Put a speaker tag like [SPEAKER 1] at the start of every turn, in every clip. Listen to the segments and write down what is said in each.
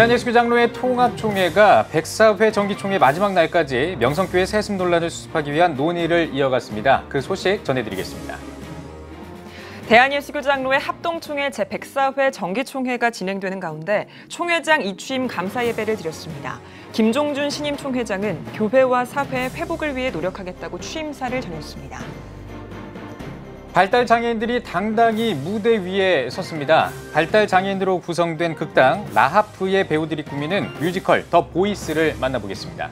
[SPEAKER 1] 대한예수교 장로회 통합총회가 104회 정기총회 마지막 날까지 명성교회 세습 논란을 수습하기 위한 논의를 이어갔습니다. 그 소식 전해드리겠습니다.
[SPEAKER 2] 대한예수교 장로회 합동총회 제104회 정기총회가 진행되는 가운데 총회장 이취임 감사 예배를 드렸습니다. 김종준 신임 총회장은 교회와 사회의 회복을 위해 노력하겠다고 취임사를 전했습니다.
[SPEAKER 1] 발달 장애인들이 당당히 무대 위에 섰습니다. 발달 장애인으로 구성된 극당 라하프의 배우들이 꾸미는 뮤지컬 더 보이스를 만나보겠습니다.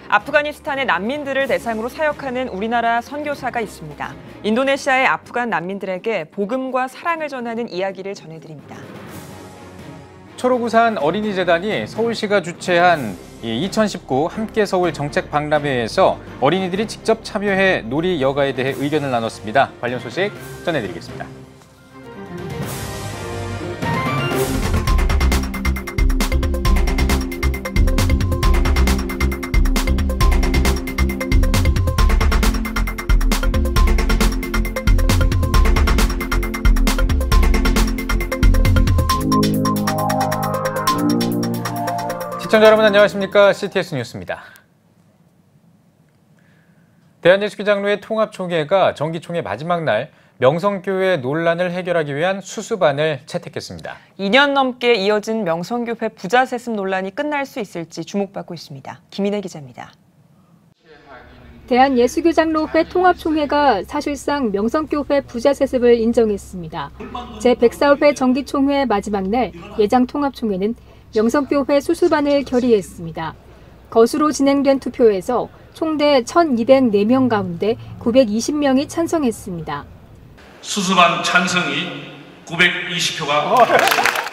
[SPEAKER 2] 아프가니스탄의 난민들을 대상으로 사역하는 우리나라 선교사가 있습니다. 인도네시아의 아프간 난민들에게 복음과 사랑을 전하는 이야기를 전해드립니다.
[SPEAKER 1] 초록우산 어린이재단이 서울시가 주최한 2019 함께 서울 정책 박람회에서 어린이들이 직접 참여해 놀이 여가에 대해 의견을 나눴습니다. 관련 소식 전해드리겠습니다. 시청자 여러분 안녕하십니까? CTS 뉴스입니다. 대한예수교 장로회 통합총회가 정기총회 마지막 날 명성교회 논란을 해결하기 위한 수습안을 채택했습니다.
[SPEAKER 2] 2년 넘게 이어진 명성교회 부자 세습 논란이 끝날 수 있을지 주목받고 있습니다. 김인혜 기자입니다.
[SPEAKER 3] 대한예수교 장로회 통합총회가 사실상 명성교회 부자 세습을 인정했습니다. 제104회 정기총회 마지막 날 예장 통합총회는 명성교회 수습안을 결의했습니다. 거수로 진행된 투표에서 총대 1,204명 가운데 920명이 찬성했습니다.
[SPEAKER 4] 수습안 찬성이 920표가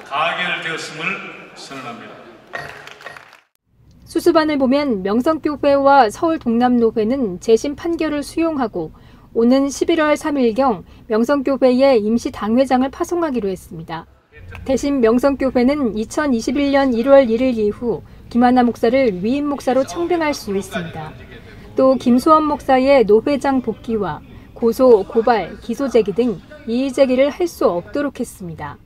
[SPEAKER 4] 가결되었음을 선언합니다.
[SPEAKER 3] 수습안을 보면 명성교회와 서울동남노회는 재심 판결을 수용하고 오는 11월 3일경 명성교회에 임시 당회장을 파송하기로 했습니다. 대신 명성교회는 2021년 1월 1일 이후 김하나 목사를 위임 목사로 청빙할 수 있습니다. 또 김수원 목사의 노회장 복귀와 고소, 고발, 기소 제기 등 이의 제기를 할 수 없도록 했습니다.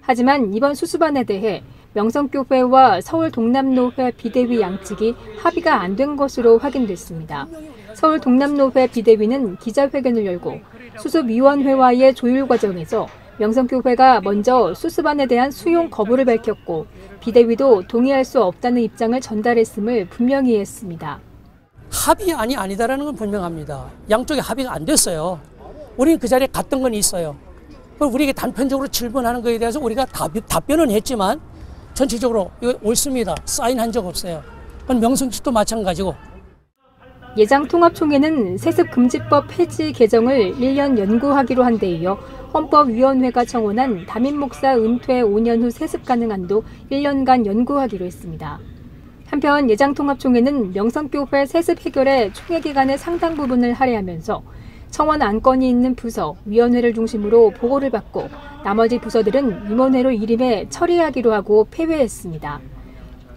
[SPEAKER 3] 하지만 이번 수습안에 대해 명성교회와 서울동남노회 비대위 양측이 합의가 안 된 것으로 확인됐습니다. 서울동남노회 비대위는 기자회견을 열고 수습위원회와의 조율 과정에서 명성교회가 먼저 수습안에 대한 수용 거부를 밝혔고 비대위도 동의할 수 없다는 입장을 전달했음을 분명히 했습니다.
[SPEAKER 5] 합의안이 아니다라는 건 분명합니다. 양쪽에 합의가 안 됐어요. 우리는 그 자리에 갔던 건 있어요. 우리에게 단편적으로 질문하는 것에 대해서 우리가 답변은 했지만 전체적으로 이거 옳습니다. 사인한 적 없어요. 그건 명성 측도 마찬가지고.
[SPEAKER 3] 예장 통합총회는 세습금지법 폐지 개정을 1년 연구하기로 한 데 이어 헌법위원회가 청원한 담임 목사 은퇴 5년 후 세습 가능한도 1년간 연구하기로 했습니다. 한편 예장 통합총회는 명성교회 세습 해결에 총회 기간의 상당 부분을 할애하면서 청원 안건이 있는 부서, 위원회를 중심으로 보고를 받고 나머지 부서들은 임원회로 일임해 처리하기로 하고 폐회했습니다.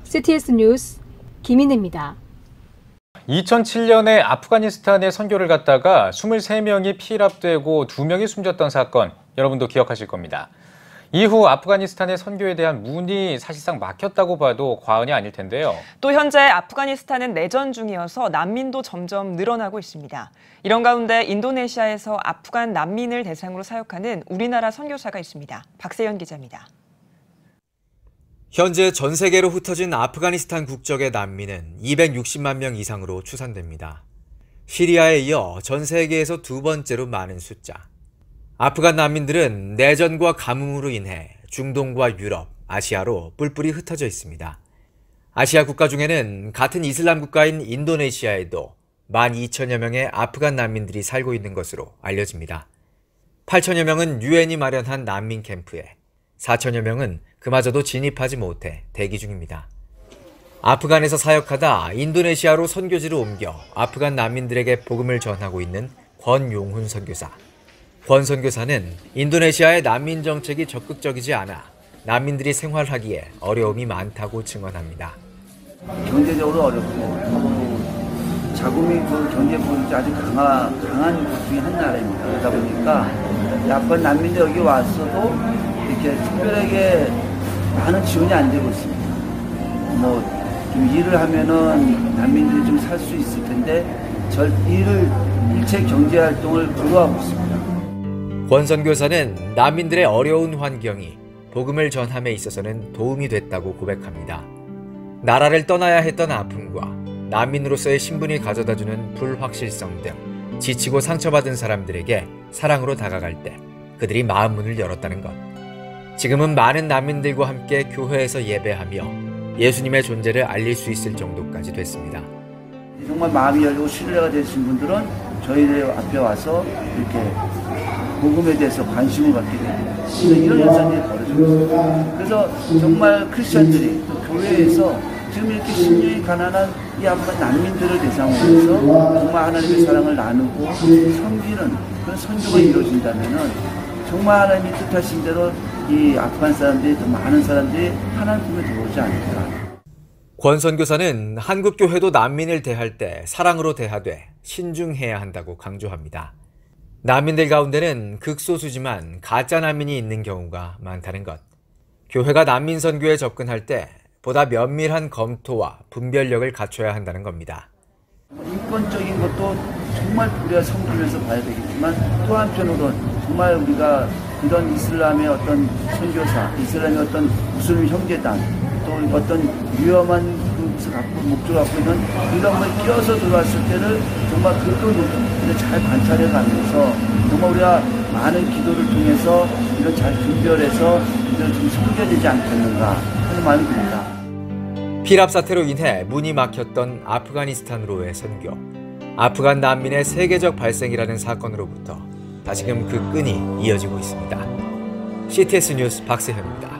[SPEAKER 3] CTS 뉴스 김인혜입니다.
[SPEAKER 1] 2007년에 아프가니스탄에 선교를 갔다가 23명이 피랍되고 2명이 숨졌던 사건, 여러분도 기억하실 겁니다. 이후 아프가니스탄의 선교에 대한 문이 사실상 막혔다고 봐도 과언이 아닐 텐데요.
[SPEAKER 2] 또 현재 아프가니스탄은 내전 중이어서 난민도 점점 늘어나고 있습니다. 이런 가운데 인도네시아에서 아프간 난민을 대상으로 사역하는 우리나라 선교사가 있습니다. 박세연 기자입니다.
[SPEAKER 6] 현재 전 세계로 흩어진 아프가니스탄 국적의 난민은 260만 명 이상으로 추산됩니다. 시리아에 이어 전 세계에서 두 번째로 많은 숫자. 아프간 난민들은 내전과 가뭄으로 인해 중동과 유럽, 아시아로 뿔뿔이 흩어져 있습니다. 아시아 국가 중에는 같은 이슬람 국가인 인도네시아에도 12,000여 명의 아프간 난민들이 살고 있는 것으로 알려집니다. 8,000여 명은 유엔이 마련한 난민 캠프에 4,000여 명은 그마저도 진입하지 못해 대기 중입니다. 아프간에서 사역하다 인도네시아로 선교지로 옮겨 아프간 난민들에게 복음을 전하고 있는 권용훈 선교사. 권 선교사는 인도네시아의 난민 정책이 적극적이지 않아 난민들이 생활하기에 어려움이 많다고 증언합니다.
[SPEAKER 7] 경제적으로 어렵고 자금이 그 경제 부분이 아주 강한 곳 중에 한 나라입니다. 그러다 보니까 아프간 난민들이 여기 왔어도 이렇게 특별하게 많은 지원이 안 되고 있습니다. 좀 일을 하면은 난민들이 좀 살 수 있을 텐데 일체 경제 활동을 불허하고 있습니다.
[SPEAKER 6] 권 선교사는 난민들의 어려운 환경이 복음을 전함에 있어서는 도움이 됐다고 고백합니다. 나라를 떠나야 했던 아픔과 난민으로서의 신분이 가져다주는 불확실성 등 지치고 상처받은 사람들에게 사랑으로 다가갈 때 그들이 마음 문을 열었다는 것. 지금은 많은 난민들과 함께 교회에서 예배하며 예수님의 존재를 알릴 수 있을 정도까지 됐습니다.
[SPEAKER 7] 정말 마음이 열리고 신뢰가 되신 분들은 저희들 앞에 와서 이렇게 복음에 대해서 관심을 갖게 됩니다. 이런 현상이 벌어지고 있습니다. 그래서 정말 크리스천들이 또 교회에서 지금 이렇게 심령이 가난한 이 아프간 난민들을 대상으로 해서 정말 하나님의 사랑을 나누고 섬기는 그런 선교가 이루어진다면은 정말 하나님이 뜻하신 대로 이 아프간 사람들이 더 많은 사람들이 하나님 품에 들어오지 않을까.
[SPEAKER 6] 권 선교사는 한국 교회도 난민을 대할 때 사랑으로 대하되 신중해야 한다고 강조합니다. 난민들 가운데는 극소수지만 가짜 난민이 있는 경우가 많다는 것. 교회가 난민 선교에 접근할 때 보다 면밀한 검토와 분별력을 갖춰야 한다는 겁니다.
[SPEAKER 7] 인권적인 것도 정말 우리가 섬기면서 봐야 되겠지만 또 한편으로는 정말 우리가 이런 이슬람의 어떤 선교사, 이슬람의 어떤 무슬림 형제단, 또 어떤 위험한 목적을 갖고 있는 이런 걸 끼어서 들어왔을 때를 정말 그것도 잘 관찰해 가면서 정말 우리가 많은 기도를 통해서 이런 잘 분별해서 이걸 좀 섬겨야 되지 않겠는가 하는 마음이 듭니다.
[SPEAKER 6] 피랍 사태로 인해 문이 막혔던 아프가니스탄으로의 선교. 아프간 난민의 세계적 발생이라는 사건으로부터 다시금 그 끈이 이어지고 있습니다. CTS 뉴스 박세현입니다.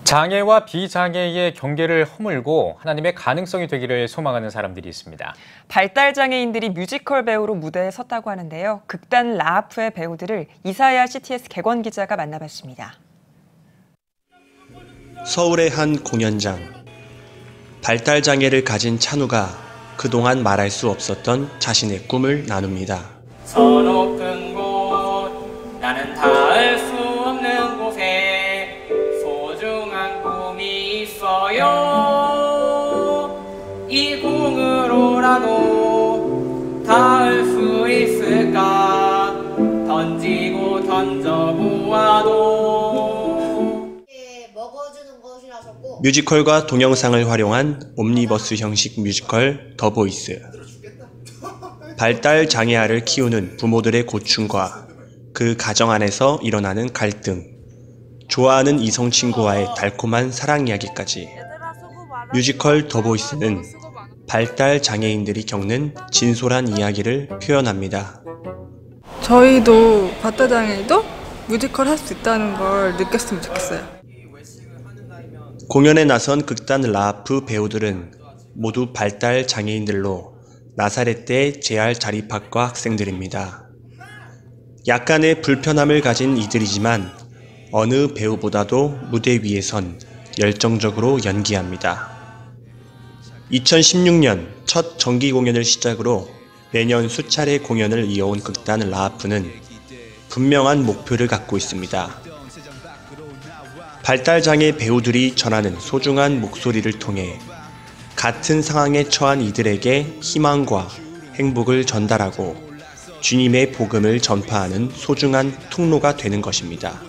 [SPEAKER 1] 장애와 비장애의 경계를 허물고 하나님의 가능성이 되기를 소망하는 사람들이 있습니다.
[SPEAKER 2] 발달장애인들이 뮤지컬 배우로 무대에 섰다고 하는데요. 극단 라하프의 배우들을 이사야 CTS 객원 기자가 만나봤습니다.
[SPEAKER 8] 서울의 한 공연장. 발달장애를 가진 찬우가 그동안 말할 수 없었던 자신의 꿈을 나눕니다.
[SPEAKER 9] 저 높은 곳, 나는 닿을 수 없는 곳에 소중한 꿈이 있어요. 이 꿈으로라도 닿을 수 있을까? 던지고 던져보아도. 뮤지컬과 동영상을 활용한 옴니버스 형식 뮤지컬 더 보이스. 발달 장애아를 키우는 부모들의 고충과 그 가정 안에서 일어나는 갈등, 좋아하는 이성 친구와의 달콤한 사랑 이야기까지. 뮤지컬 더 보이스는 발달 장애인들이 겪는 진솔한 이야기를 표현합니다.
[SPEAKER 10] 저희도 발달 장애인도 뮤지컬 할 수 있다는 걸 느꼈으면 좋겠어요.
[SPEAKER 8] 공연에 나선 극단 라하프 배우들은 모두 발달 장애인들로 나사렛대 재활 자립학과 학생들입니다. 약간의 불편함을 가진 이들이지만 어느 배우보다도 무대 위에선 열정적으로 연기합니다. 2016년 첫 정기 공연을 시작으로 매년 수차례 공연을 이어온 극단 라하프는 분명한 목표를 갖고 있습니다. 발달장애 배우들이 전하는 소중한 목소리를 통해 같은 상황에 처한 이들에게 희망과 행복을 전달하고 주님의 복음을 전파하는 소중한 통로가 되는 것입니다.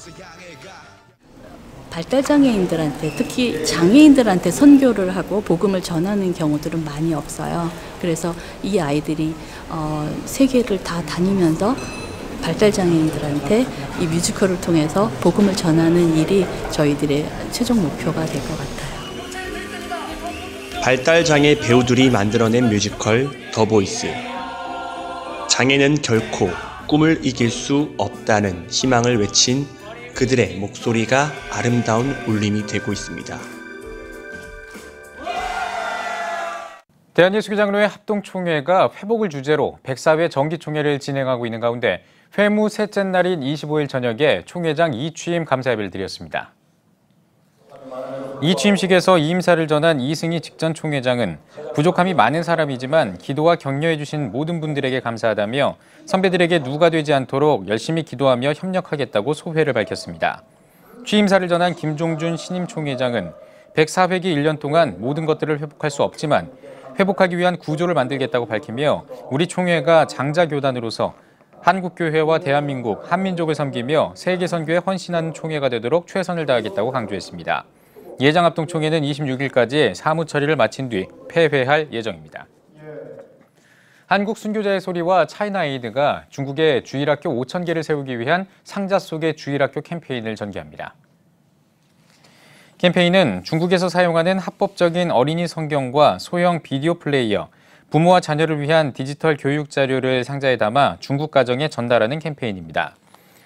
[SPEAKER 11] 발달장애인들한테, 특히 장애인들한테 선교를 하고 복음을 전하는 경우들은 많이 없어요. 그래서 이 아이들이 세계를 다 다니면서 발달장애인들한테 이 뮤지컬을 통해서 복음을 전하는 일이 저희들의 최종 목표가 될 것 같아요.
[SPEAKER 8] 발달장애 배우들이 만들어낸 뮤지컬 더 보이스. 장애는 결코 꿈을 이길 수 없다는 희망을 외친 그들의 목소리가 아름다운 울림이 되고 있습니다.
[SPEAKER 1] 대한예수교장로회 합동총회가 회복을 주제로 104회 정기총회를 진행하고 있는 가운데 회무 셋째 날인 25일 저녁에 총회장 이취임 감사예배를 드렸습니다. 이 취임식에서 이임사를 전한 이승희 직전 총회장은 부족함이 많은 사람이지만 기도와 격려해 주신 모든 분들에게 감사하다며 선배들에게 누가 되지 않도록 열심히 기도하며 협력하겠다고 소회를 밝혔습니다. 취임사를 전한 김종준 신임 총회장은 104회기 1년 동안 모든 것들을 회복할 수 없지만 회복하기 위한 구조를 만들겠다고 밝히며 우리 총회가 장자교단으로서 한국교회와 대한민국, 한민족을 섬기며 세계 선교에 헌신하는 총회가 되도록 최선을 다하겠다고 강조했습니다. 예장합동총회는 26일까지 사무 처리를 마친 뒤 폐회할 예정입니다. 한국 순교자의 소리와 차이나에이드가 중국에 주일학교 5,000개를 세우기 위한 상자 속의 주일학교 캠페인을 전개합니다. 캠페인은 중국에서 사용하는 합법적인 어린이 성경과 소형 비디오 플레이어, 부모와 자녀를 위한 디지털 교육 자료를 상자에 담아 중국 가정에 전달하는 캠페인입니다.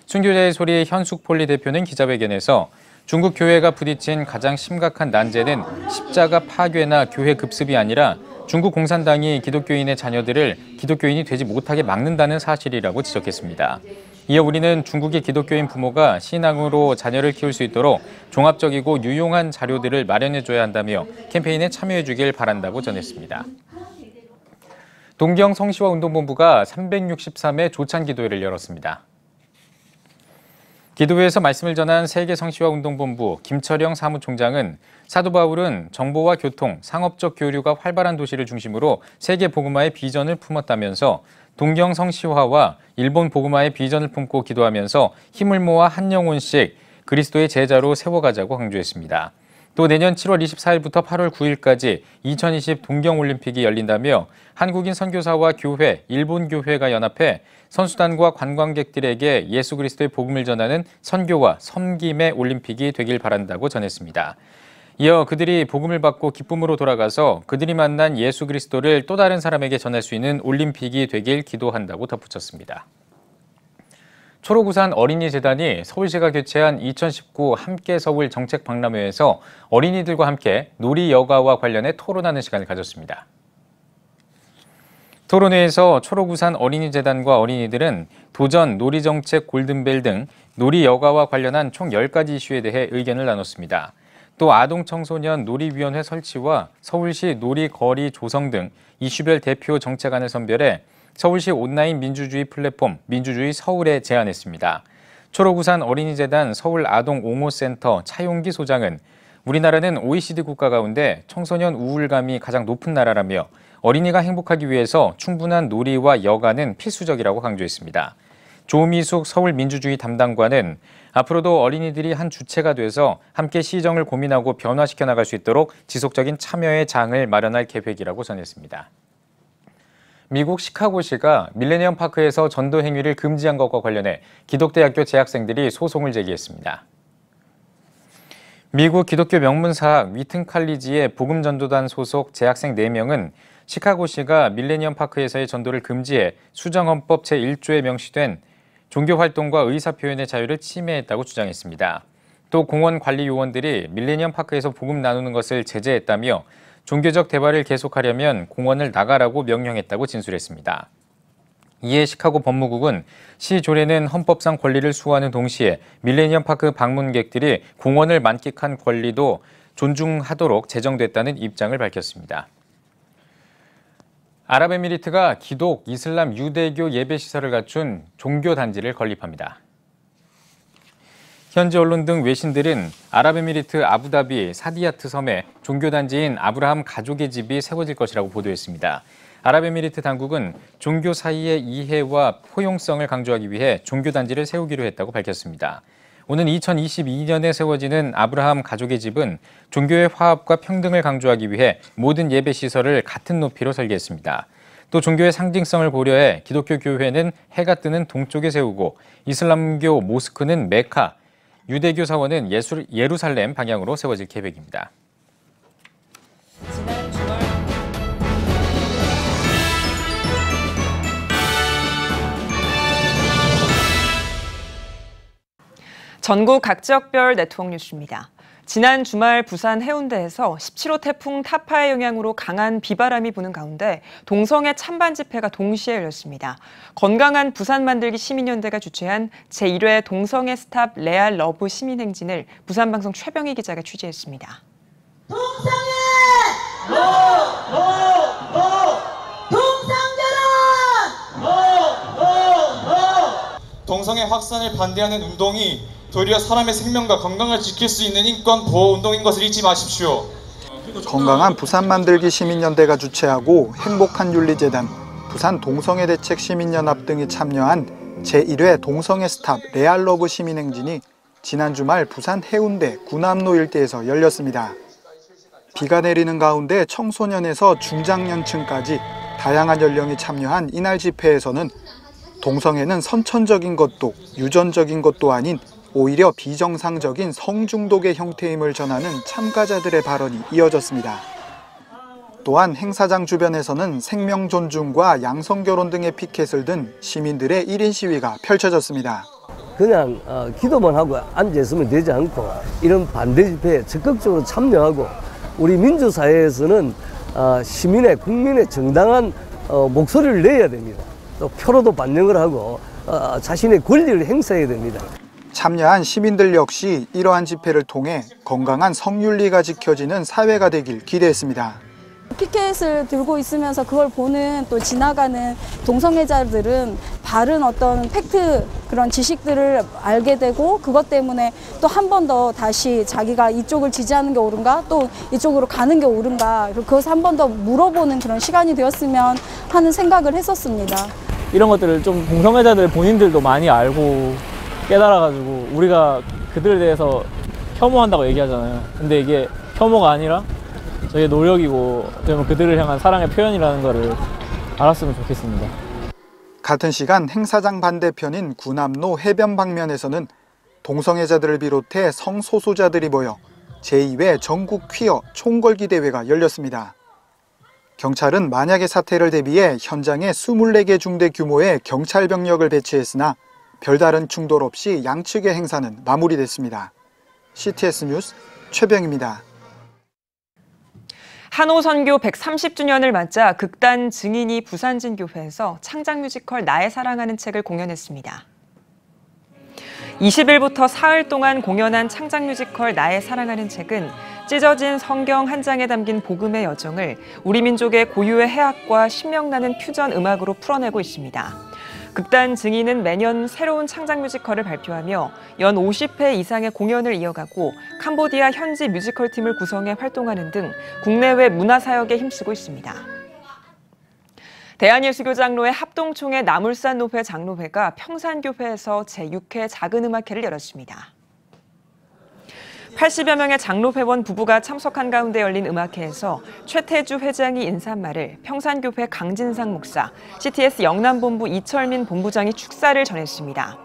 [SPEAKER 1] 순교자의 소리 현숙폴리 대표는 기자회견에서 중국 교회가 부딪힌 가장 심각한 난제는 십자가 파괴나 교회 급습이 아니라 중국 공산당이 기독교인의 자녀들을 기독교인이 되지 못하게 막는다는 사실이라고 지적했습니다. 이어 우리는 중국의 기독교인 부모가 신앙으로 자녀를 키울 수 있도록 종합적이고 유용한 자료들을 마련해줘야 한다며 캠페인에 참여해주길 바란다고 전했습니다. 동경 성시화 운동본부가 363회 조찬 기도회를 열었습니다. 기도회에서 말씀을 전한 세계 성시화 운동본부 김철영 사무총장은 사도 바울은 정보와 교통, 상업적 교류가 활발한 도시를 중심으로 세계 복음화의 비전을 품었다면서 동경 성시화와 일본 복음화의 비전을 품고 기도하면서 힘을 모아 한 영혼씩 그리스도의 제자로 세워가자고 강조했습니다. 또 내년 7월 24일부터 8월 9일까지 2020 동경올림픽이 열린다며 한국인 선교사와 교회, 일본 교회가 연합해 선수단과 관광객들에게 예수 그리스도의 복음을 전하는 선교와 섬김의 올림픽이 되길 바란다고 전했습니다. 이어 그들이 복음을 받고 기쁨으로 돌아가서 그들이 만난 예수 그리스도를 또 다른 사람에게 전할 수 있는 올림픽이 되길 기도한다고 덧붙였습니다. 초록우산 어린이재단이 서울시가 개최한 2019 함께 서울 정책박람회에서 어린이들과 함께 놀이 여가와 관련해 토론하는 시간을 가졌습니다. 토론회에서 초록우산 어린이재단과 어린이들은 도전, 놀이정책 골든벨 등 놀이 여가와 관련한 총 10가지 이슈에 대해 의견을 나눴습니다. 또 아동청소년 놀이위원회 설치와 서울시 놀이거리 조성 등 이슈별 대표 정책안을 선별해 서울시 온라인 민주주의 플랫폼 민주주의 서울에 제안했습니다. 초록우산 어린이재단 서울아동옹호센터 차용기 소장은 우리나라는 OECD 국가 가운데 청소년 우울감이 가장 높은 나라라며 어린이가 행복하기 위해서 충분한 놀이와 여가는 필수적이라고 강조했습니다. 조미숙 서울민주주의 담당관은 앞으로도 어린이들이 한 주체가 돼서 함께 시정을 고민하고 변화시켜 나갈 수 있도록 지속적인 참여의 장을 마련할 계획이라고 전했습니다. 미국 시카고시가 밀레니엄 파크에서 전도 행위를 금지한 것과 관련해 기독대학교 재학생들이 소송을 제기했습니다. 미국 기독교 명문사학 위튼 칼리지의 복음전도단 소속 재학생 4명은 시카고시가 밀레니엄 파크에서의 전도를 금지해 수정헌법 제1조에 명시된 종교활동과 의사표현의 자유를 침해했다고 주장했습니다. 또 공원 관리 요원들이 밀레니엄 파크에서 복음 나누는 것을 제재했다며 종교적 대화를 계속하려면 공원을 나가라고 명령했다고 진술했습니다. 이에 시카고 법무국은 시 조례는 헌법상 권리를 수호하는 동시에 밀레니엄 파크 방문객들이 공원을 만끽한 권리도 존중하도록 제정됐다는 입장을 밝혔습니다. 아랍에미리트가 기독, 이슬람, 유대교 예배시설을 갖춘 종교단지를 건립합니다. 현지 언론 등 외신들은 아랍에미리트 아부다비 사디아트 섬에 종교단지인 아브라함 가족의 집이 세워질 것이라고 보도했습니다. 아랍에미리트 당국은 종교 사이의 이해와 포용성을 강조하기 위해 종교단지를 세우기로 했다고 밝혔습니다. 오는 2022년에 세워지는 아브라함 가족의 집은 종교의 화합과 평등을 강조하기 위해 모든 예배시설을 같은 높이로 설계했습니다. 또 종교의 상징성을 고려해 기독교 교회는 해가 뜨는 동쪽에 세우고 이슬람교 모스크는 메카, 유대교 사원은 예루살렘 방향으로 세워질 계획입니다.
[SPEAKER 2] 전국 각 지역별 네트워크 뉴스입니다. 지난 주말 부산 해운대에서 17호 태풍 타파의 영향으로 강한 비바람이 부는 가운데 동성애 찬반 집회가 동시에 열렸습니다. 건강한 부산 만들기 시민연대가 주최한 제1회 동성애 스탑 레알 러브 시민행진을 부산방송 최병희 기자가 취재했습니다.
[SPEAKER 12] 동성애! 동성결혼! 동성애 확산을 반대하는 운동이 도리어 사람의 생명과 건강을 지킬 수 있는 인권 보호 운동인 것을 잊지 마십시오.
[SPEAKER 13] 건강한 부산 만들기 시민연대가 주최하고 행복한 윤리재단, 부산 동성애 대책 시민연합 등이 참여한 제1회 동성애 스탑 레알러브 시민행진이 지난 주말 부산 해운대 구남로 일대에서 열렸습니다. 비가 내리는 가운데 청소년에서 중장년층까지 다양한 연령이 참여한 이날 집회에서는 동성애는 선천적인 것도 유전적인 것도 아닌 오히려 비정상적인 성중독의 형태임을 전하는 참가자들의 발언이 이어졌습니다. 또한 행사장 주변에서는 생명 존중과 양성결혼 등의 피켓을 든 시민들의 1인 시위가 펼쳐졌습니다.
[SPEAKER 14] 그냥 기도만 하고 앉아있으면 되지 않고 이런 반대 집회에 적극적으로 참여하고 우리 민주사회에서는 시민의 국민의 정당한 목소리를 내야 됩니다. 또 표로도 반영을 하고 자신의 권리를 행사해야 됩니다.
[SPEAKER 13] 참여한 시민들 역시 이러한 집회를 통해 건강한 성윤리가 지켜지는 사회가 되길 기대했습니다.
[SPEAKER 15] 피켓을 들고 있으면서 그걸 보는 또 지나가는 동성애자들은 바른 어떤 팩트 그런 지식들을 알게 되고 그것 때문에 또 한 번 더 다시 자기가 이쪽을 지지하는 게 옳은가 또 이쪽으로 가는 게 옳은가 그것을 한 번 더 물어보는 그런 시간이 되었으면 하는 생각을 했었습니다.
[SPEAKER 16] 이런 것들을 좀 동성애자들 본인들도 많이 알고 깨달아가지고 우리가 그들에 대해서 혐오한다고 얘기하잖아요. 근데 이게 혐오가 아니라 저희의 노력이고 그들을 향한 사랑의 표현이라는 것을 알았으면 좋겠습니다.
[SPEAKER 13] 같은 시간 행사장 반대편인 구남로 해변 방면에서는 동성애자들을 비롯해 성소수자들이 모여 제2회 전국 퀴어 총걸기 대회가 열렸습니다. 경찰은 만약의 사태를 대비해 현장에 24개 중대 규모의 경찰 병력을 배치했으나 별다른 충돌 없이 양측의 행사는 마무리됐습니다. CTS 뉴스 최병입니다.
[SPEAKER 2] 한호 선교 130주년을 맞아 극단 증인이 부산진교회에서 창작 뮤지컬 나의 사랑하는 책을 공연했습니다. 20일부터 사흘 동안 공연한 창작 뮤지컬 나의 사랑하는 책은 찢어진 성경 한 장에 담긴 복음의 여정을 우리 민족의 고유의 해학과 신명나는 퓨전 음악으로 풀어내고 있습니다. 극단 증인은 매년 새로운 창작 뮤지컬을 발표하며 연 50회 이상의 공연을 이어가고 캄보디아 현지 뮤지컬 팀을 구성해 활동하는 등 국내외 문화사역에 힘쓰고 있습니다. 대한예수교장로회 합동총회 나물산노회 장로회가 평산교회에서 제6회 작은음악회를 열었습니다. 80여 명의 장로회원 부부가 참석한 가운데 열린 음악회에서 최태주 회장이 인사말을 평산교회 강진상 목사, CTS 영남본부 이철민 본부장이 축사를 전했습니다.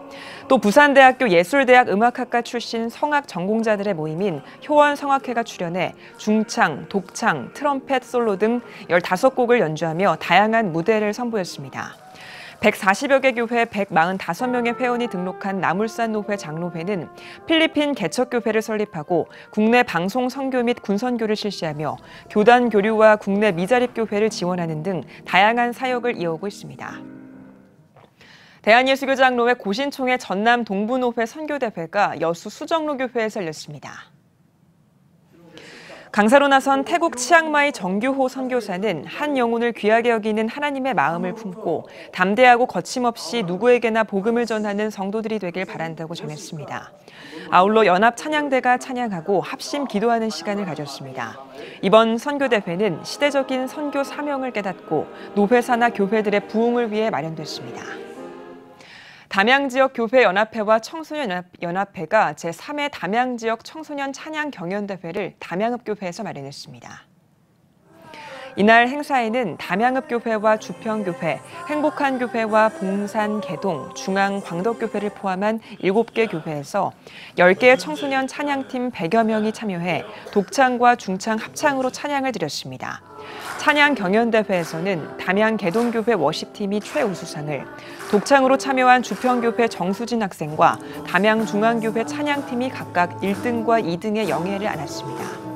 [SPEAKER 2] 또 부산대학교 예술대학 음악학과 출신 성악 전공자들의 모임인 효원성악회가 출연해 중창, 독창, 트럼펫 솔로 등 15곡을 연주하며 다양한 무대를 선보였습니다. 140여 개 교회 145명의 회원이 등록한 나물산노회 장로회는 필리핀 개척교회를 설립하고 국내 방송 선교 및 군선교를 실시하며 교단 교류와 국내 미자립교회를 지원하는 등 다양한 사역을 이어오고 있습니다. 대한예수교장로회 고신총회 전남 동부노회 선교대회가 여수 수정로교회에서 열렸습니다. 강사로 나선 태국 치앙마이 정규호 선교사는 한 영혼을 귀하게 여기는 하나님의 마음을 품고 담대하고 거침없이 누구에게나 복음을 전하는 성도들이 되길 바란다고 전했습니다. 아울러 연합 찬양대가 찬양하고 합심 기도하는 시간을 가졌습니다. 이번 선교대회는 시대적인 선교 사명을 깨닫고 노회사나 교회들의 부흥을 위해 마련됐습니다. 담양지역교회연합회와 청소년연합회가 제3회 담양지역 청소년 찬양 경연대회를 담양읍교회에서 마련했습니다. 이날 행사에는 담양읍교회와 주평교회, 행복한교회와 봉산개동, 중앙광덕교회를 포함한 7개 교회에서 10개의 청소년 찬양팀 100여 명이 참여해 독창과 중창 합창으로 찬양을 드렸습니다. 찬양 경연대회에서는 담양개동교회 워십팀이 최우수상을, 독창으로 참여한 주평교회 정수진 학생과 담양중앙교회 찬양팀이 각각 1등과 2등의 영예를 안았습니다.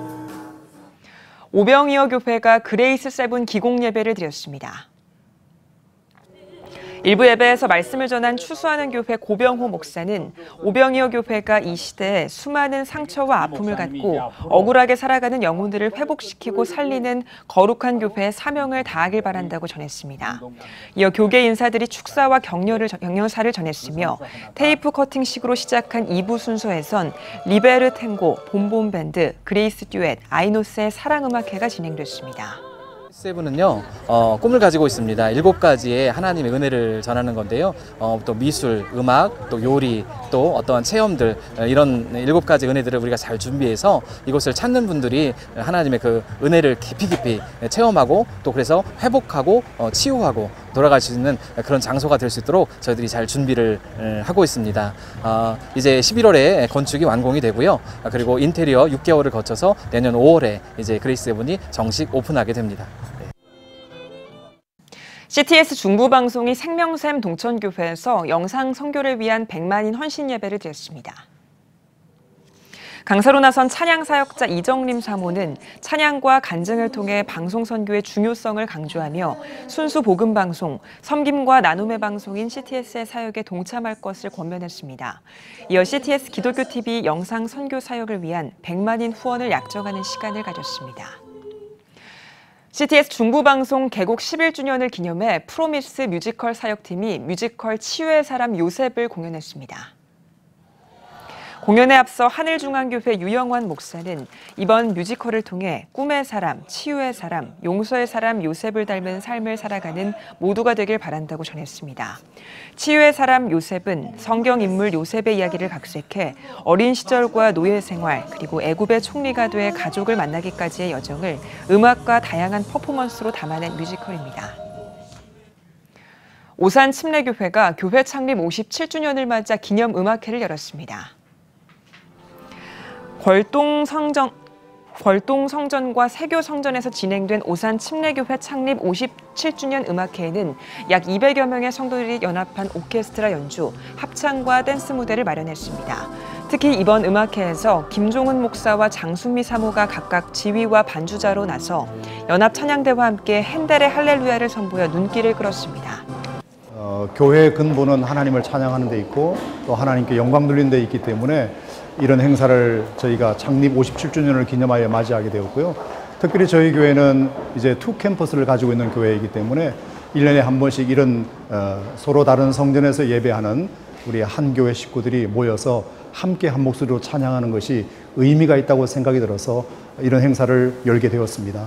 [SPEAKER 2] 오병이어 교회가 그레이스 세븐 기공예배를 드렸습니다. 일부 예배에서 말씀을 전한 추수하는 교회 고병호 목사는 오병이어 교회가 이 시대에 수많은 상처와 아픔을 갖고 억울하게 살아가는 영혼들을 회복시키고 살리는 거룩한 교회의 사명을 다하길 바란다고 전했습니다. 이어 교계 인사들이 축사와 격려사를 전했으며 테이프 커팅식으로 시작한 2부 순서에선 리베르 탱고, 봄봄밴드, 그레이스 듀엣, 아이노스의 사랑음악회가 진행됐습니다.
[SPEAKER 17] 세븐은요, 꿈을 가지고 있습니다. 7가지의 하나님의 은혜를 전하는 건데요. 또 미술, 음악, 또 요리, 또 어떤 체험들, 이런 7가지 은혜들을 우리가 잘 준비해서 이곳을 찾는 분들이 하나님의 그 은혜를 깊이 체험하고 또 그래서 회복하고 치유하고 돌아갈 수 있는 그런 장소가 될 수 있도록 저희들이 잘 준비를 하고 있습니다. 이제 11월에 건축이 완공이 되고요. 그리고 인테리어 6개월을 거쳐서 내년 5월에 이제 그레이스 세븐이 정식 오픈하게 됩니다.
[SPEAKER 2] CTS 중부방송이 생명샘 동천교회에서 영상 선교를 위한 100만인 헌신 예배를 드렸습니다. 강사로 나선 찬양사역자 이정림 사모는 찬양과 간증을 통해 방송 선교의 중요성을 강조하며 순수 복음방송, 섬김과 나눔의 방송인 CTS의 사역에 동참할 것을 권면했습니다. 이어 CTS 기독교TV 영상 선교 사역을 위한 100만인 후원을 약정하는 시간을 가졌습니다. CTS 중부방송 개국 11주년을 기념해 프로미스 뮤지컬 사역팀이 뮤지컬 치유의 사람 요셉을 공연했습니다. 공연에 앞서 하늘중앙교회 유영환 목사는 이번 뮤지컬을 통해 꿈의 사람, 치유의 사람, 용서의 사람 요셉을 닮은 삶을 살아가는 모두가 되길 바란다고 전했습니다. 치유의 사람 요셉은 성경 인물 요셉의 이야기를 각색해 어린 시절과 노예 생활 그리고 애굽의 총리가 돼 가족을 만나기까지의 여정을 음악과 다양한 퍼포먼스로 담아낸 뮤지컬입니다. 오산 침례교회가 교회 창립 57주년을 맞아 기념 음악회를 열었습니다. 벌동성전과 세교성전에서 진행된 오산 침례교회 창립 57주년 음악회에는 약 200여 명의 성도들이 연합한 오케스트라 연주, 합창과 댄스 무대를 마련했습니다. 특히 이번 음악회에서 김종훈 목사와 장순미 사모가 각각 지휘와 반주자로 나서 연합 찬양대와 함께 핸델의 할렐루야를 선보여 눈길을 끌었습니다.
[SPEAKER 18] 교회의 근본은 하나님을 찬양하는 데 있고 또 하나님께 영광 돌리는 데 있기 때문에 이런 행사를 저희가 창립 57주년을 기념하여 맞이하게 되었고요. 특별히 저희 교회는 이제 2캠퍼스를 가지고 있는 교회이기 때문에 1년에 한 번씩 이런 서로 다른 성전에서 예배하는 우리 한 교회 식구들이 모여서 함께 한 목소리로 찬양하는 것이 의미가 있다고 생각이 들어서 이런 행사를 열게 되었습니다.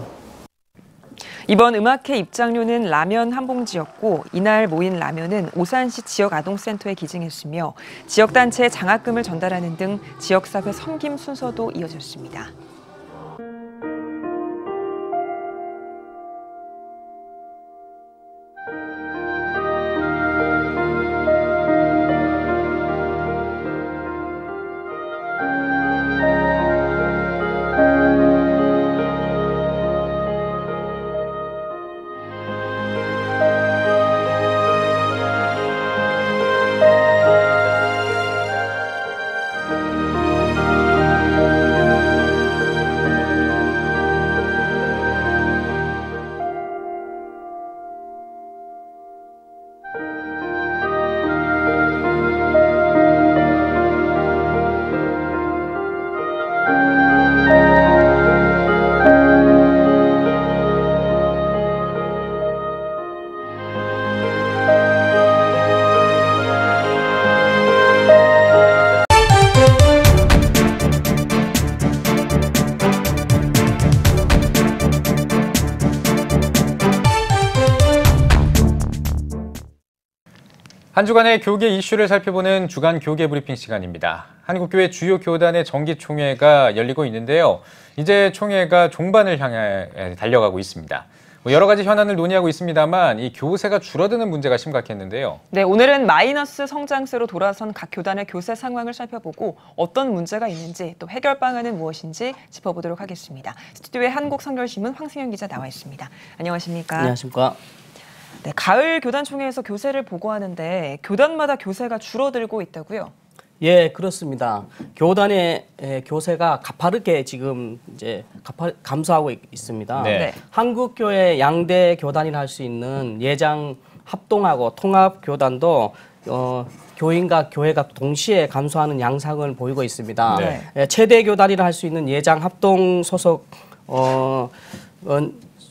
[SPEAKER 2] 이번 음악회 입장료는 라면 한 봉지였고 이날 모인 라면은 오산시 지역아동센터에 기증했으며 지역단체에 장학금을 전달하는 등 지역사회 섬김 순서도 이어졌습니다.
[SPEAKER 1] 한 주간의 교계 이슈를 살펴보는 주간 교계 브리핑 시간입니다. 한국교회 주요 교단의 정기총회가 열리고 있는데요. 이제 총회가 종반을 향해 달려가고 있습니다. 여러 가지 현안을 논의하고 있습니다만 이 교세가 줄어드는 문제가 심각했는데요.
[SPEAKER 2] 네, 오늘은 마이너스 성장세로 돌아선 각 교단의 교세 상황을 살펴보고 어떤 문제가 있는지 또 해결 방안은 무엇인지 짚어보도록 하겠습니다. 스튜디오에 한국선교신문 황승현 기자 나와 있습니다. 안녕하십니까?
[SPEAKER 19] 안녕하십니까?
[SPEAKER 2] 네, 가을 교단총회에서 교세를 보고하는데 교단마다 교세가 줄어들고 있다고요?
[SPEAKER 19] 예, 그렇습니다. 교단의 교세가 가파르게 지금 이제 감소하고 있습니다.
[SPEAKER 2] 네.
[SPEAKER 19] 한국교회 양대 교단이라 할 수 있는 예장 합동하고 통합 교단도 교인과 교회가 동시에 감소하는 양상을 보이고 있습니다. 네. 최대 교단이라 할 수 있는 예장 합동 소속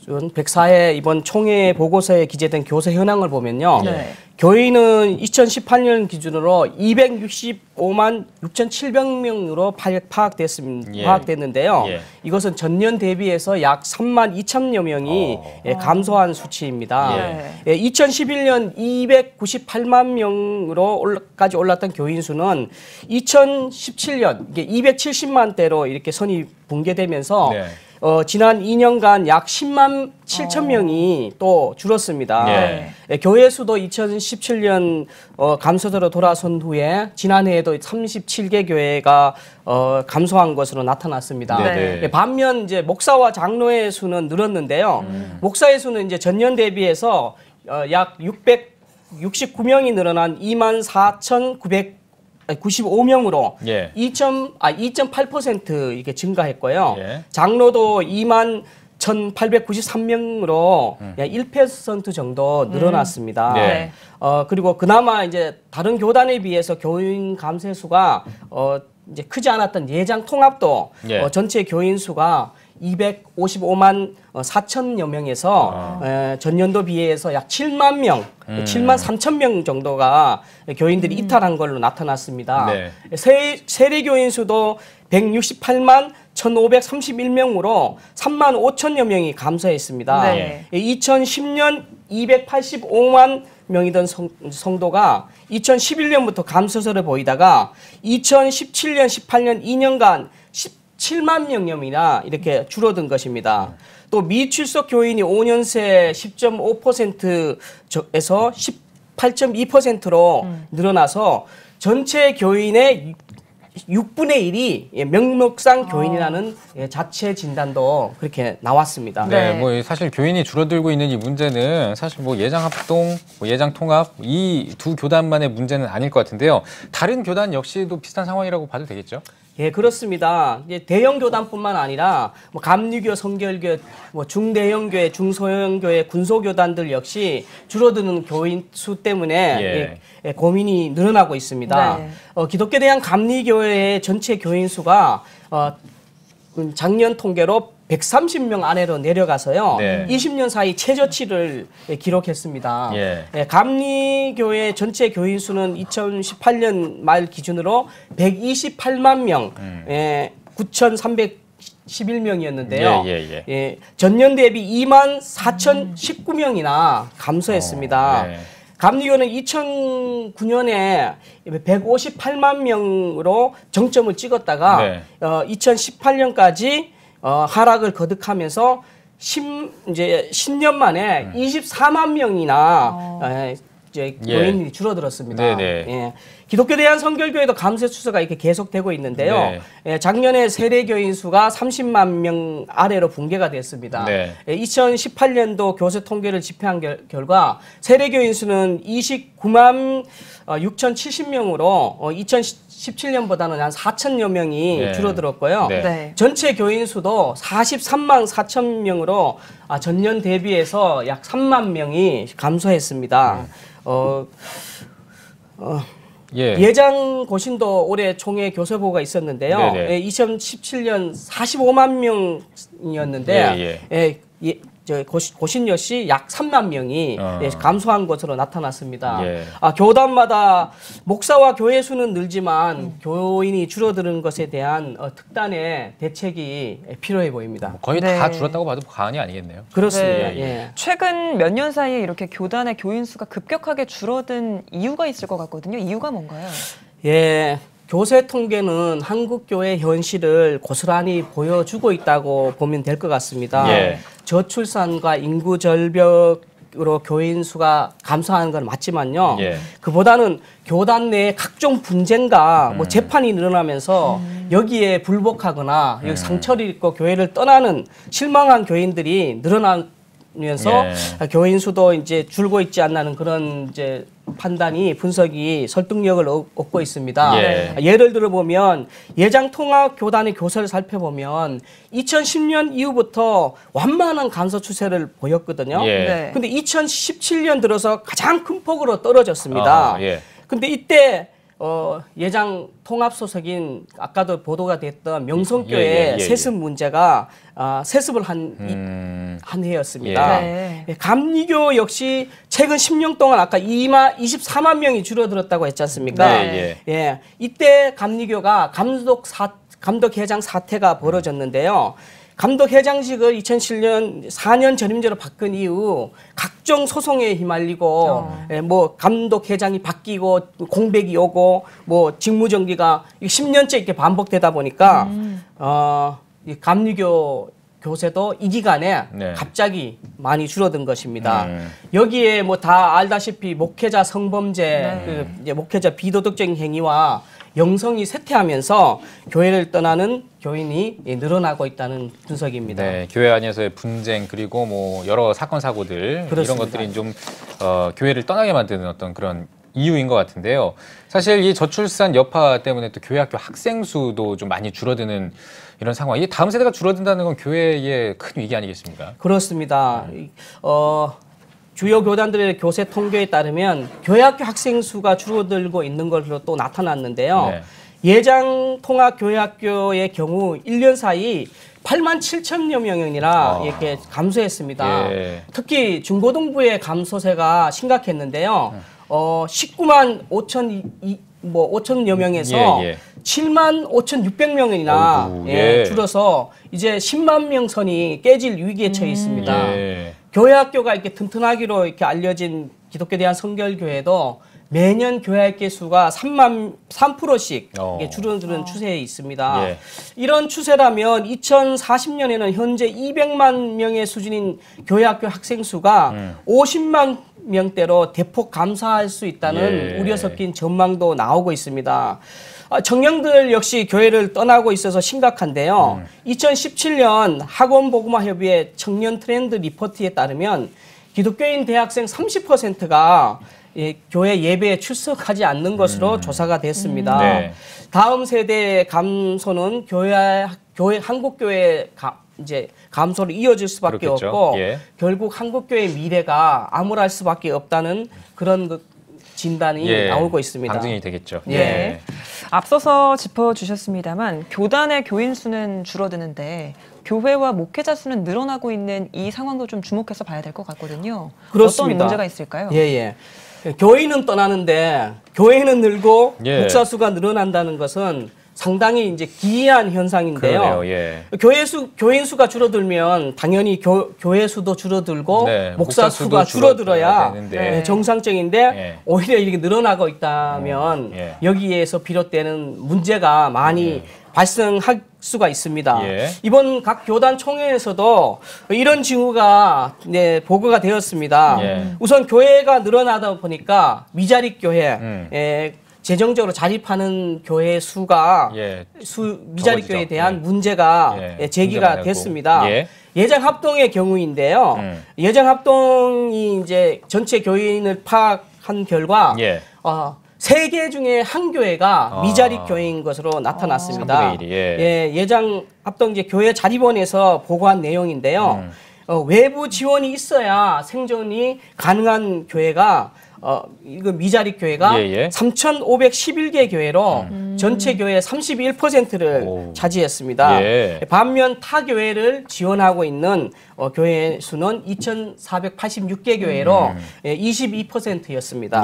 [SPEAKER 19] 104회 이번 총회 보고서에 기재된 교세 현황을 보면요. 네. 교인은 2018년 기준으로 265만 6,700명으로 파악됐는데요. 예. 이것은 전년 대비해서 약 3만 2천여 명이 감소한 수치입니다. 예. 2011년 298만 명으로까지 올랐던 교인 수는 2017년 270만 대로 이렇게 선이 붕괴되면서 네. 지난 2년간 약 10만 7천 명이 또 줄었습니다. 네. 교회 수도 2017년 감소세로 돌아선 후에 지난해에도 37개 교회가 감소한 것으로 나타났습니다. 네. 반면 이제 목사와 장로의 수는 늘었는데요. 목사의 수는 이제 전년 대비해서 약 669명이 늘어난 24,995명으로 예. 2.8% 이게 증가했고요. 예. 장로도 21,893명으로 1% 정도 늘어났습니다. 네. 그리고 그나마 이제 다른 교단에 비해서 교인 감소 수가 이제 크지 않았던 예장 통합도 예. 전체 교인 수가 255만 4천여 명에서 전년도 비해서 약 7만 명, 7만 3천 명 정도가 교인들이 이탈한 걸로 나타났습니다. 네. 세례 교인 수도 168만 1,531명으로 3만 5천여 명이 감소했습니다. 네. 2010년 285만 명이던 성도가 2011년부터 감소세를 보이다가 2017년, 18년 2년간 17만 명이나 이렇게 줄어든 것입니다. 또 미출석 교인이 5년새 10.5%에서 18.2%로 늘어나서 전체 교인의 6분의 1이 명목상 교인이라는 자체 진단도 그렇게 나왔습니다.
[SPEAKER 1] 네, 뭐 사실 교인이 줄어들고 있는 이 문제는 사실 뭐 예장 합동, 예장 통합 이 두 교단만의 문제는 아닐 것 같은데요. 다른 교단 역시도 비슷한 상황이라고 봐도 되겠죠?
[SPEAKER 19] 예, 그렇습니다. 이제 대형 교단뿐만 아니라 뭐 감리교, 성결교, 뭐 중대형교회, 중소형교회, 군소교단들 역시 줄어드는 교인 수 때문에 고민이 늘어나고 있습니다. 네. 기독교 대한 감리교회의 전체 교인 수가 작년 통계로 130명 아래로 내려가서요. 네. 20년 사이 최저치를 기록했습니다. 예. 감리교회 전체 교인 수는 2018년 말 기준으로 128만 명, 9,311명이었는데요. 전년 대비 2만 4,019명이나 감소했습니다. 네. 감리교는 2009년에 158만 명으로 정점을 찍었다가 네. 2018년까지 하락을 거듭하면서 이제 10년 만에 24만 명이나 이제 교인이 줄어들었습니다. 예. 기독교 대한 성결교회도 감소 추세가 이렇게 계속되고 있는데요. 네. 작년에 세례 교인 수가 30만 명 아래로 붕괴가 됐습니다. 네. 2018년도 교세 통계를 집계한 결과 세례 교인 수는 29만 6,070명으로 2017년보다는 한 4천여 명이 줄어들었고요. 네. 전체 교인 수도 43만 4천 명으로 전년 대비해서 약 3만 명이 감소했습니다. 예장 고신도 올해 총회 교세보고가 있었는데요. 2017년 45만 명이었는데 고신 역시 약 3만 명이 감소한 것으로 나타났습니다. 교단마다 목사와 교회 수는 늘지만 교인이 줄어드는 것에 대한 특단의 대책이 필요해 보입니다.
[SPEAKER 1] 거의 다 줄었다고 봐도 과언이 아니겠네요.
[SPEAKER 19] 그렇습니다.
[SPEAKER 2] 최근 몇 년 사이에 이렇게 교단의 교인 수가 급격하게 줄어든 이유가 있을 것 같거든요. 이유가 뭔가요?
[SPEAKER 19] 교세 통계는 한국 교회 현실을 고스란히 보여주고 있다고 보면 될 것 같습니다. 저출산과 인구 절벽으로 교인 수가 감소하는 건 맞지만요. 그보다는 교단 내 각종 분쟁과 뭐 재판이 늘어나면서 여기에 불복하거나 여기 상처를 입고 교회를 떠나는 실망한 교인들이 늘어나면서 교인 수도 이제 줄고 있지 않나는 그런 이제 판단이 분석이 설득력을 얻고 있습니다.
[SPEAKER 1] 예.
[SPEAKER 19] 예를 들어 보면 예장통합교단의 교세를 살펴보면 2010년 이후부터 완만한 감소 추세를 보였거든요.
[SPEAKER 1] 예.
[SPEAKER 19] 근데 2017년 들어서 가장 큰 폭으로 떨어졌습니다.
[SPEAKER 1] 예.
[SPEAKER 19] 근데 이때 예장 통합 소속인 아까도 보도가 됐던 명성교회 세습 문제가 세습을 한 해였습니다.
[SPEAKER 2] 네.
[SPEAKER 19] 감리교 역시 최근 10년 동안 아까 24만 명이 줄어들었다고 했지 않습니까? 예. 이때 감리교가 감독회장 사태가 벌어졌는데요. 감독회장직을 2007년 4년 전임제로 바꾼 이후 각종 소송에 휘말리고 뭐 감독회장이 바뀌고 공백이 오고 뭐 직무정지가 10년째 이렇게 반복되다 보니까 이 감리교 교세도 이 기간에 갑자기 많이 줄어든 것입니다. 여기에 뭐 다 알다시피 목회자 성범죄, 이제 목회자 비도덕적인 행위와 영성이 쇠퇴하면서 교회를 떠나는 교인이 늘어나고 있다는 분석입니다.
[SPEAKER 1] 네, 교회 안에서의 분쟁 그리고 뭐 여러 사건 사고들
[SPEAKER 19] 그렇습니다.
[SPEAKER 1] 이런 것들이 좀 교회를 떠나게 만드는 어떤 그런 이유인 것 같은데요. 사실 이 저출산 여파 때문에 또 교회 학교 학생 수도 좀 많이 줄어드는 이런 상황. 이게 다음 세대가 줄어든다는 건 교회의 큰 위기 아니겠습니까?
[SPEAKER 19] 그렇습니다. 주요 교단들의 교세 통계에 따르면 교회학교 학생 수가 줄어들고 있는 것으로 또 나타났는데요. 예장 통합 교회학교의 경우 1년 사이 8만 7천여 명이나 이렇게 감소했습니다. 특히 중고등부의 감소세가 심각했는데요. 19만 5천여 명에서 7만 5,600명이나 줄어서 이제 10만 명 선이 깨질 위기에 처해 있습니다. 교회학교가 이렇게 튼튼하기로 이렇게 알려진 기독교에 대한 성결교회도 매년 교회학교 수가 3%씩 줄어드는 추세에 있습니다. 이런 추세라면 2040년에는 현재 200만 명의 수준인 교회학교 학생 수가 50만 명대로 대폭 감소할 수 있다는 우려 섞인 전망도 나오고 있습니다. 청년들 역시 교회를 떠나고 있어서 심각한데요. 2017년 학원복음화협의회 청년 트렌드 리포트에 따르면 기독교인 대학생 30%가 교회 예배에 출석하지 않는 것으로 조사가 됐습니다. 다음 세대의 감소는 한국교회 이제 감소로 이어질 수밖에
[SPEAKER 1] 그렇겠죠.
[SPEAKER 19] 없고 결국 한국교회의 미래가 암울할 수밖에 없다는 그런 진단이 나오고 있습니다.
[SPEAKER 1] 방증이 되겠죠.
[SPEAKER 2] 앞서서 짚어주셨습니다만 교단의 교인 수는 줄어드는데 교회와 목회자 수는 늘어나고 있는 이 상황도 좀 주목해서 봐야 될 것 같거든요.
[SPEAKER 19] 그렇습니다.
[SPEAKER 2] 어떤 문제가 있을까요?
[SPEAKER 19] 교인은 떠나는데 교회는 늘고 목사 수가 늘어난다는 것은 상당히 이제 기이한 현상인데요. 교인 수가 줄어들면 당연히 교회 수도 줄어들고 목사 수가 줄어들어야 정상적인데 오히려 이렇게 늘어나고 있다면 여기에서 비롯되는 문제가 많이 발생할 수가 있습니다. 이번 각 교단 총회에서도 이런 징후가 보고가 되었습니다. 우선 교회가 늘어나다 보니까 미자립 교회, 재정적으로 자립하는 교회 수가 미자립 교회에 대한 문제가 제기가 됐습니다. 예장 합동의 경우인데요. 예장 합동이 이제 전체 교인을 파악한 결과 3개 중에 한 교회가 미자립 교회인 것으로 나타났습니다. 예장 합동 이제 교회 자립원에서 보고한 내용인데요. 외부 지원이 있어야 생존이 가능한 교회가 이거 미자립 교회가 3,511개 교회로 전체 교회 31%를 차지했습니다. 반면 타 교회를 지원하고 있는 교회 수는 2,486개 교회로 22%였습니다.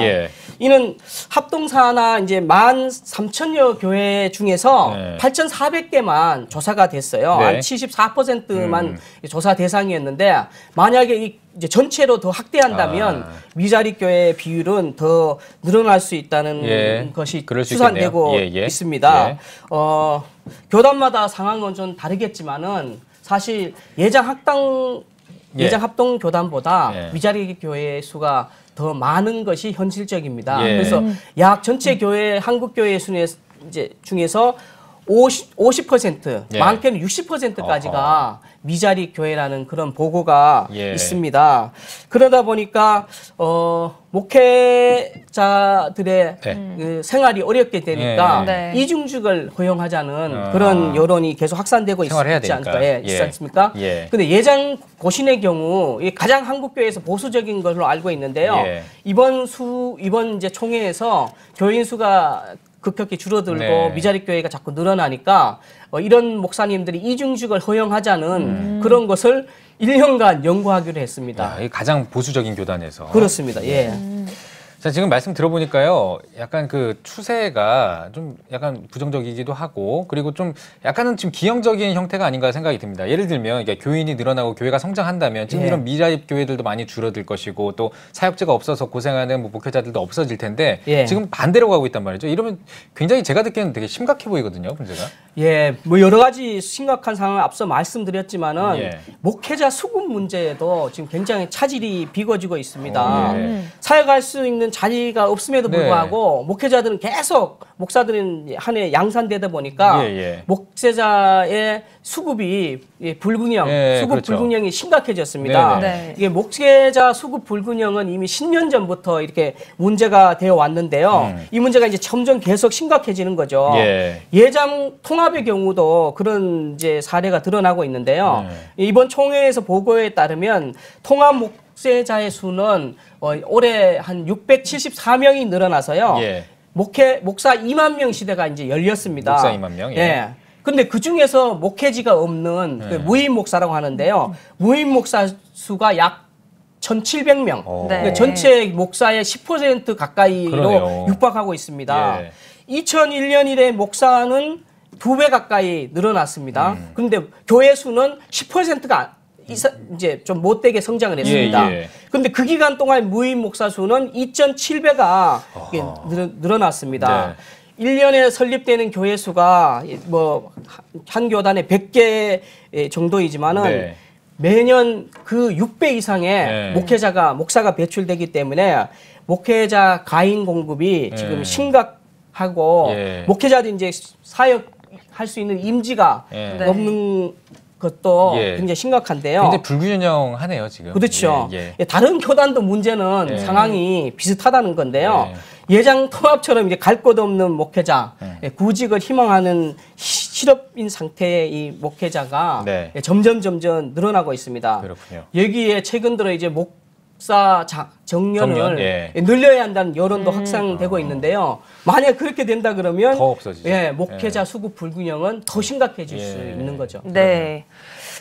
[SPEAKER 19] 이는 합동사나 이제 13,000여 교회 중에서 8,400개만 조사가 됐어요. 한 74%만 조사 대상이었는데 만약에 이제 전체로 더 확대한다면 미자립 교회의 비율은 더 늘어날 수 있다는 것이 추산되고 있습니다. 교단마다 상황은 좀 다르겠지만은 사실 예장 합동 교단보다 미자립 교회 수가 더 많은 것이 현실적입니다. 그래서 약 전체 교회 한국 교회 중에서 50%
[SPEAKER 1] 예.
[SPEAKER 19] 많게는 60%까지가 미자립 교회라는 그런 보고가 있습니다. 그러다 보니까 목회자들의 그 생활이 어렵게 되니까 이중직을 허용하자는 그런 여론이 계속 확산되고 있지 않습니까? 근데 예장 고신의 경우 가장 한국교회에서 보수적인 것으로 알고 있는데요. 이번 이제 총회에서 교인 수가 급격히 줄어들고 미자립 교회가 자꾸 늘어나니까 이런 목사님들이 이중직을 허용하자는 그런 것을 1년간 연구하기로 했습니다.
[SPEAKER 1] 가장 보수적인 교단에서.
[SPEAKER 19] 그렇습니다. 예.
[SPEAKER 1] 자, 지금 말씀 들어보니까요, 약간 그 추세가 좀 약간 부정적이기도 하고, 그리고 좀 약간은 지금 기형적인 형태가 아닌가 생각이 듭니다. 예를 들면, 그러니까 교인이 늘어나고 교회가 성장한다면 지금 이런 미자립 교회들도 많이 줄어들 것이고, 또 사역자가 없어서 고생하는 목회자들도 없어질 텐데, 지금 반대로 가고 있단 말이죠. 이러면 굉장히 제가 듣기에는 되게 심각해 보이거든요, 문제가.
[SPEAKER 19] 예, 뭐 여러 가지 심각한 상황을 앞서 말씀드렸지만은 목회자 수급 문제에도 지금 굉장히 차질이 비거지고 있습니다. 사역할 수 있는 자리가 없음에도 불구하고 목회자들은 계속 목사들은 한 해 양산되다 보니까 목회자의 수급이 불균형, 수급 불균형이 심각해졌습니다. 이게 목회자 수급 불균형은 이미 10년 전부터 이렇게 문제가 되어 왔는데요. 이 문제가 이제 점점 계속 심각해지는 거죠. 예장 통합의 경우도 그런 이제 사례가 드러나고 있는데요. 이번 총회에서 보고에 따르면 통합 목회자의 수는 올해 한 674명이 늘어나서요. 목사 2만 명 시대가 이제 열렸습니다.
[SPEAKER 1] 목사 2만 명?
[SPEAKER 19] 근데 그 중에서 목회지가 없는 그 무임 목사라고 하는데요. 무임 목사 수가 약 1,700명. 그러니까 전체 목사의 10% 가까이로
[SPEAKER 1] 그러네요.
[SPEAKER 19] 육박하고 있습니다. 2001년 이래 목사는 2배 가까이 늘어났습니다. 그런데 교회 수는 10%가 이제 좀 못되게 성장을 했습니다. 그런데 그 기간 동안 무임 목사 수는 2.7배가 늘어났습니다. 1년에 설립되는 교회 수가 뭐 한 교단에 100개 정도이지만은 매년 그 6배 이상의 목사가 배출되기 때문에 목회자 가인 공급이 지금 심각하고 목회자들이 이제 사역할 수 있는 임지가 없는 것도 굉장히 심각한데요.
[SPEAKER 1] 굉장히 불균형하네요, 지금.
[SPEAKER 19] 그렇죠. 다른 교단도 문제는 상황이 비슷하다는 건데요. 예장 통합처럼 이제 갈 곳 없는 목회자, 구직을 희망하는 실업인 상태의 이 목회자가 점점 늘어나고 있습니다.
[SPEAKER 1] 그렇군요.
[SPEAKER 19] 여기에 최근 들어 이제 목사 정년을 늘려야 한다는 여론도 확산되고 있는데요. 만약 그렇게 된다 그러면
[SPEAKER 1] 더 없어지죠.
[SPEAKER 19] 목회자 수급 불균형은 더 심각해질 수 있는 거죠.
[SPEAKER 2] 네.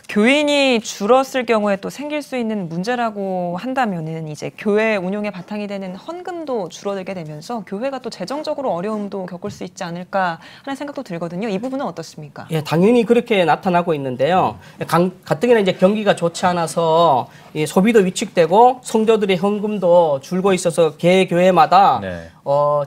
[SPEAKER 2] 교인이 줄었을 경우에 또 생길 수 있는 문제라고 한다면은 이제 교회 운용의 바탕이 되는 헌금도 줄어들게 되면서 교회가 또 재정적으로 어려움도 겪을 수 있지 않을까 하는 생각도 들거든요. 이 부분은 어떻습니까?
[SPEAKER 19] 예, 당연히 그렇게 나타나고 있는데요. 가뜩이나 이제 경기가 좋지 않아서 소비도 위축되고 성도들의 헌금도 줄고 있어서 개 교회마다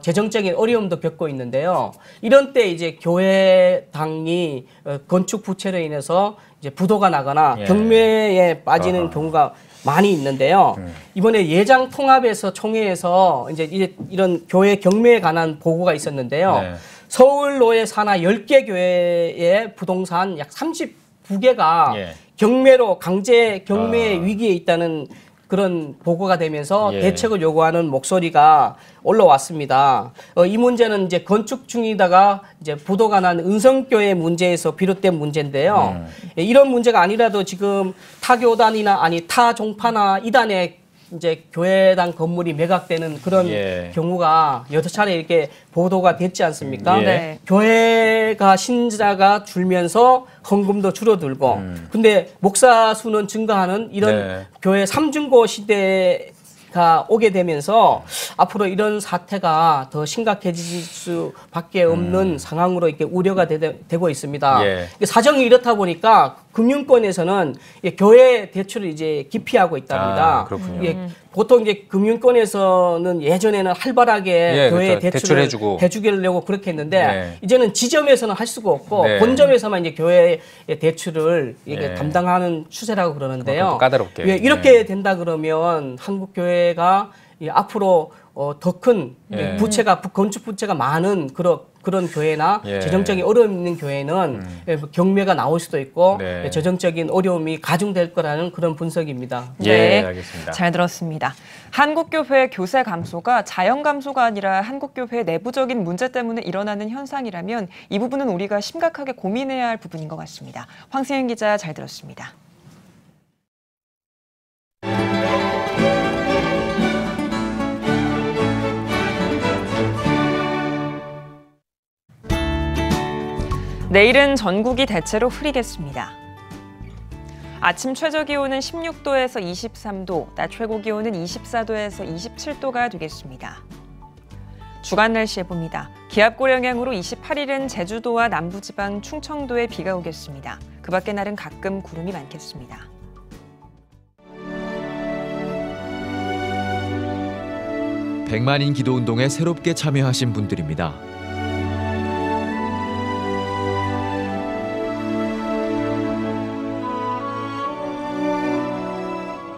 [SPEAKER 19] 재정적인 어려움도 겪고 있는데요. 이런 때 이제 교회당이 건축 부채로 인해서 이제 부도가 나거나 경매에 빠지는 경우가 많이 있는데요. 이번에 예장 통합에서 총회에서 이제 이런 교회 경매에 관한 보고가 있었는데요. 서울로의 산하 10개 교회의 부동산 약 39개가 경매로 강제 경매 위기에 있다는 그런 보고가 되면서 대책을 요구하는 목소리가 올라왔습니다. 이 문제는 이제 건축 중이다가 이제 부도가 난 은성교회 문제에서 비롯된 문제인데요. 이런 문제가 아니라도 지금 타 교단이나 타 종파나 이단의 이제 교회당 건물이 매각되는 그런 경우가 여러 차례 이렇게 보도가 됐지 않습니까? 교회가 신자가 줄면서 헌금도 줄어들고 근데 목사 수는 증가하는 이런 교회 삼중고 시대가 오게 되면서 앞으로 이런 사태가 더 심각해질 수밖에 없는 상황으로 이렇게 우려가 되고 있습니다. 사정이 이렇다 보니까 금융권에서는 교회 대출을 이제 기피하고 있답니다.
[SPEAKER 1] 그렇군요.
[SPEAKER 19] 보통 이제 금융권에서는 예전에는 활발하게 교회 대출을 해주려고 그렇게 했는데 이제는 지점에서는 할 수가 없고 본점에서만 이제 교회 대출을 이게 담당하는 추세라고 그러는데요.
[SPEAKER 1] 까다롭게.
[SPEAKER 19] 이렇게 된다 그러면 한국 교회가 앞으로 더 큰 부채가 건축 부채가 많은 그런 그런 교회나
[SPEAKER 1] 예.
[SPEAKER 19] 재정적인 어려움 있는 교회는 경매가 나올 수도 있고
[SPEAKER 1] 네.
[SPEAKER 19] 재정적인 어려움이 가중될 거라는 그런 분석입니다.
[SPEAKER 1] 예, 알겠습니다.
[SPEAKER 2] 잘 들었습니다. 한국교회 교세 감소가 자연 감소가 아니라 한국교회 내부적인 문제 때문에 일어나는 현상이라면 이 부분은 우리가 심각하게 고민해야 할 부분인 것 같습니다. 황세윤 기자 잘 들었습니다. 내일은 전국이 대체로 흐리겠습니다. 아침 최저기온은 16도에서 23도, 낮 최고기온은 24도에서 27도가 되겠습니다. 주간 날씨 해봅니다. 기압골 영향으로 28일은 제주도와 남부지방 충청도에 비가 오겠습니다. 그 밖의 날은 가끔 구름이 많겠습니다.
[SPEAKER 20] 백만인 기도운동에 새롭게 참여하신 분들입니다.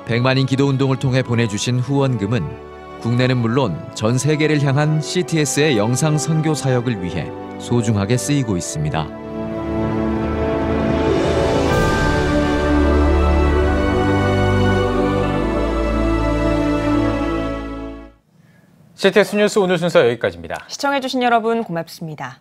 [SPEAKER 20] 백만인 기도운동을 통해 보내주신 후원금은 국내는 물론 전 세계를 향한 CTS의 영상 선교 사역을 위해 소중하게 쓰이고 있습니다.
[SPEAKER 1] CTS 뉴스 오늘 순서 여기까지입니다.
[SPEAKER 2] 시청해주신 여러분 고맙습니다.